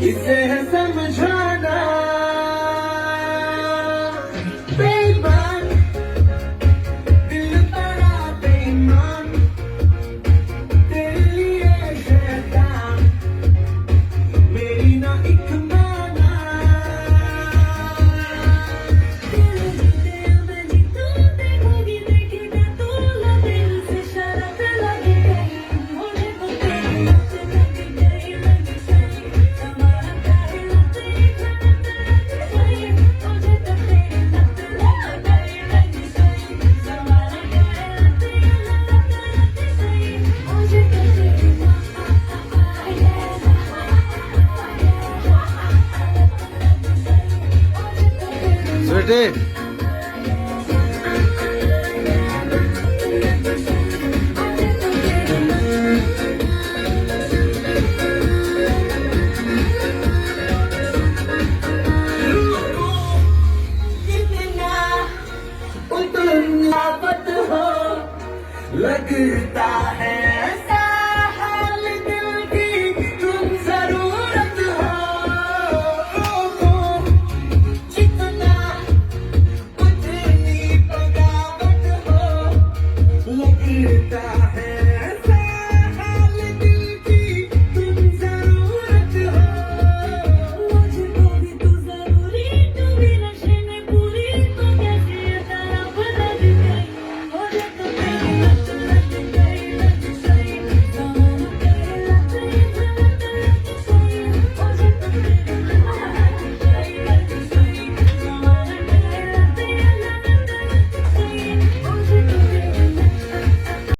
इसे है समझाना बेईमान, दिल बड़ा बेईमान, तेरे लिए शैतान मेरी ना एक माना। दिल जीते मैं जीतूं, देखोगी देखेगा तू, लो दिल से शरारत लगी गई, मुझे तो तेरी लत लगी गई, लगी सही, तुम्हारा प्यार लत लगी सही, मुझे तो तेरी लत लग गई, लगी सही, तुम्हारा प्यार लत लगी सही, मुझे तो तेरी स्वीटी